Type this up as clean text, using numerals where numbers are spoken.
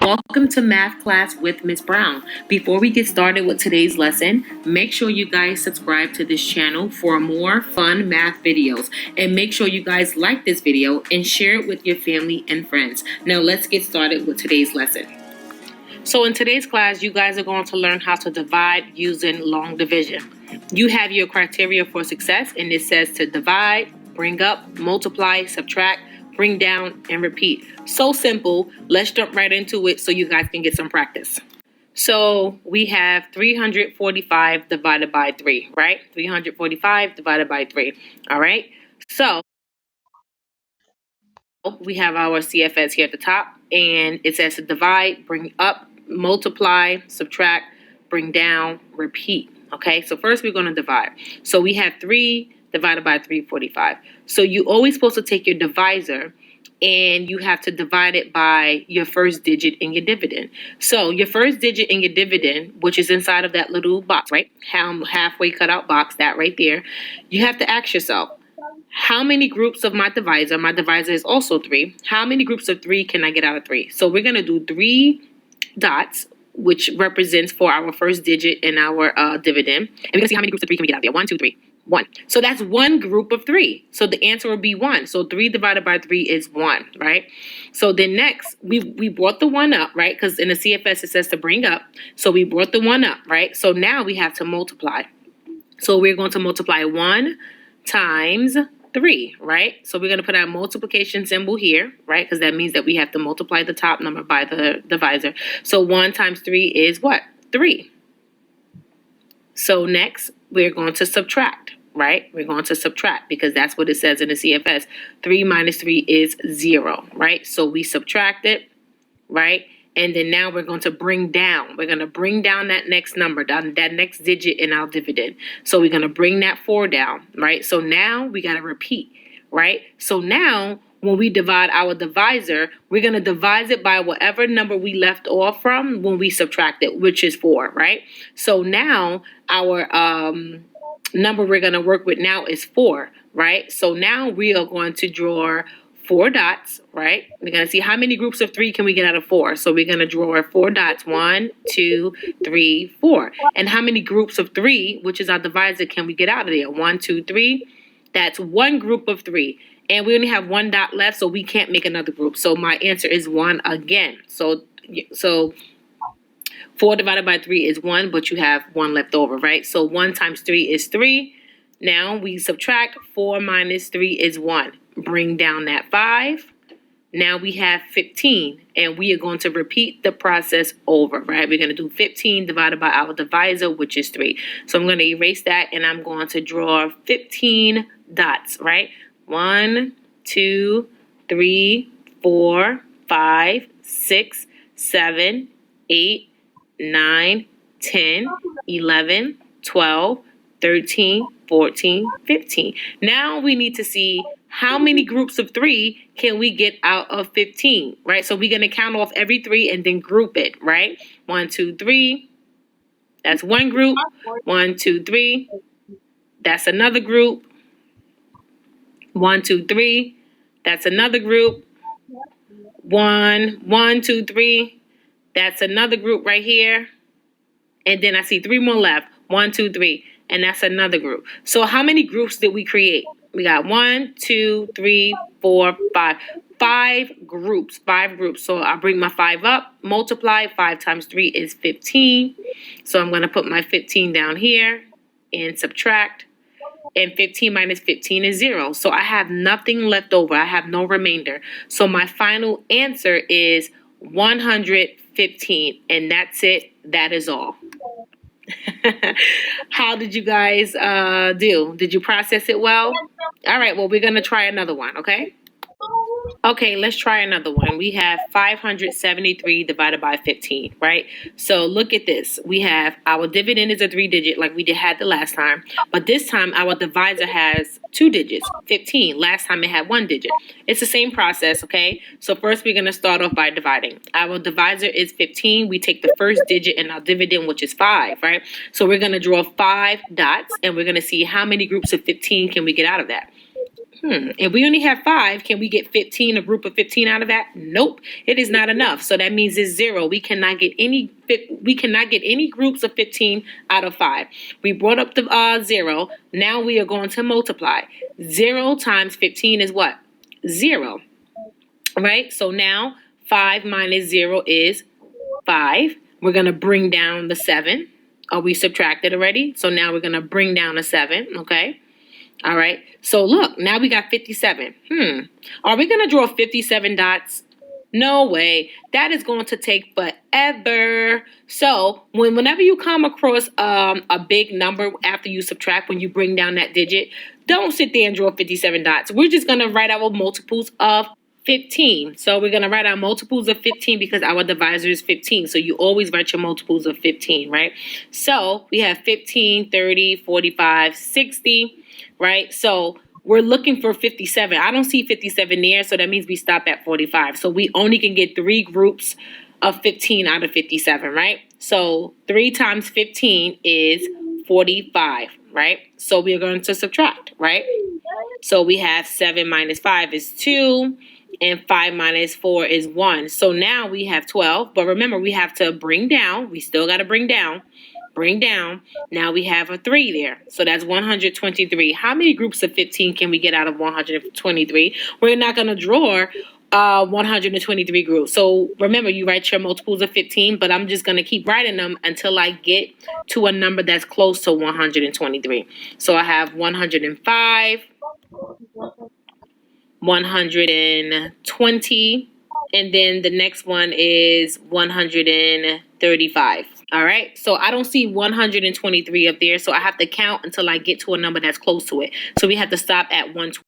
Welcome to Math Class with Miss Brown. Before we get started with today's lesson, make sure you guys subscribe to this channel for more fun math videos. And make sure you guys like this video and share it with your family and friends. Now let's get started with today's lesson. So in today's class, you guys are going to learn how to divide using long division. You have your criteria for success, and it says to divide, bring up, multiply, subtract, bring down, and repeat. So simple. Let's jump right into it so you guys can get some practice. So we have 345 divided by 3, right? 345 divided by 3, all right? So we have our CFS here at the top, and it says to divide, bring up, multiply, subtract, bring down, repeat, okay? So first we're going to divide. So we have 3 divided by 345. So you always supposed to take your divisor and you have to divide it by your first digit in your dividend. So your first digit in your dividend, which is inside of that little box, right? Halfway cut out box, that right there. You have to ask yourself, how many groups of my divisor is also 3, how many groups of 3 can I get out of 3? So we're going to do 3 dots, which represents for our first digit in our dividend. And we're going to see how many groups of 3 can we get out there. 1, 2, 3. 1. So that's one group of 3. So the answer will be 1. So 3 divided by 3 is 1, right? So then next, we brought the 1 up, right? Because in the CFS it says to bring up. So we brought the 1 up, right? So now we have to multiply. So we're going to multiply 1 times 3, right? So we're going to put our multiplication symbol here, right? Because that means that we have to multiply the top number by the divisor. So 1 times 3 is what? 3. So next, we're going to subtract, right? We're going to subtract because that's what it says in the CFS. 3 minus 3 is 0, right? So we subtract it, right? And then now we're going to bring down. We're going to bring down that next number, that next digit in our dividend. So we're going to bring that 4 down, right? So now we got to repeat, right? So now when we divide our divisor, we're going to divide it by whatever number we left off from when we subtract it, which is 4, right? So now our number we're going to work with now is 4, right? So now we are going to draw 4 dots, right? We're going to see how many groups of 3 can we get out of 4. So we're going to draw 4 dots. 1, 2, 3, 4. And how many groups of 3, which is our divisor, can we get out of there? 1, 2, 3. That's one group of 3. And we only have 1 dot left, so we can't make another group. So my answer is 1 again. So 4 divided by 3 is 1, but you have 1 left over, right? So 1 times 3 is 3. Now we subtract. 4 minus 3 is 1. Bring down that 5. Now we have 15, and we are going to repeat the process over, right? We're going to do 15 divided by our divisor, which is 3. So I'm going to erase that, and I'm going to draw 15 dots, right? 1, 2, 3, 4, 5, 6, 7, 8, 9, 10, 11, 12, 13, 14, 15. Now we need to see how many groups of 3 can we get out of 15, right? So we're going to count off every 3 and then group it, right? 1, 2, 3. That's one group. 1, 2, 3. That's another group. 1, 2, 3. That's another group. 1, 2, 3. That's another group right here. And then I see 3 more left. 1, 2, 3. And that's another group. So how many groups did we create? We got 1, 2, 3, 4, 5. 5 groups. 5 groups. So I'll bring my 5 up. Multiply. 5 times 3 is 15. So I'm going to put my 15 down here and subtract. And 15 minus 15 is 0. So I have nothing left over. I have no remainder. So my final answer is 115. And that's it. That is all. How did you guys do? Did you process it well? All right, well, we're going to try another one, okay? Okay, let's try another one. We have 573 divided by 15, right? So look at this. We have our dividend is a 3-digit like we had the last time. But this time our divisor has 2 digits, 15. Last time it had 1 digit. It's the same process, okay? So first we're going to start off by dividing. Our divisor is 15. We take the first digit in our dividend, which is 5, right? So we're going to draw 5 dots, and we're going to see how many groups of 15 can we get out of that. If we only have 5, can we get 15, a group of 15 out of that? Nope, it is not enough. So that means it's 0. We cannot get any groups of 15 out of 5. We brought up the 0. Now we are going to multiply. 0 times 15 is what? 0. Right? So now 5 minus 0 is 5. We're going to bring down the 7. Oh, we subtracted already. So now we're going to bring down a 7. Okay. All right. So look, now we got 57. Are we going to draw 57 dots? No way. That is going to take forever. So whenever you come across a big number after you subtract, when you bring down that digit, don't sit there and draw 57 dots. We're just going to write our multiples of 15. So we're going to write our multiples of 15 because our divisor is 15. So you always write your multiples of 15, right? So we have 15, 30, 45, 60, right? So we're looking for 57. I don't see 57 there, so that means we stop at 45. So we only can get 3 groups of 15 out of 57, right? So 3 times 15 is 45, right? So we're going to subtract, right? So we have 7 minus 5 is 2, and 5 minus 4 is 1. So now we have 12, but remember we have to bring down. We still got to bring down. Bring down. Now we have a 3 there. So that's 123. How many groups of 15 can we get out of 123? We're not going to draw 123 groups. So remember, you write your multiples of 15, but I'm just going to keep writing them until I get to a number that's close to 123. So I have 105, 120, and then the next one is 135. All right, so I don't see 123 up there, so I have to count until I get to a number that's close to it. So we have to stop at 120.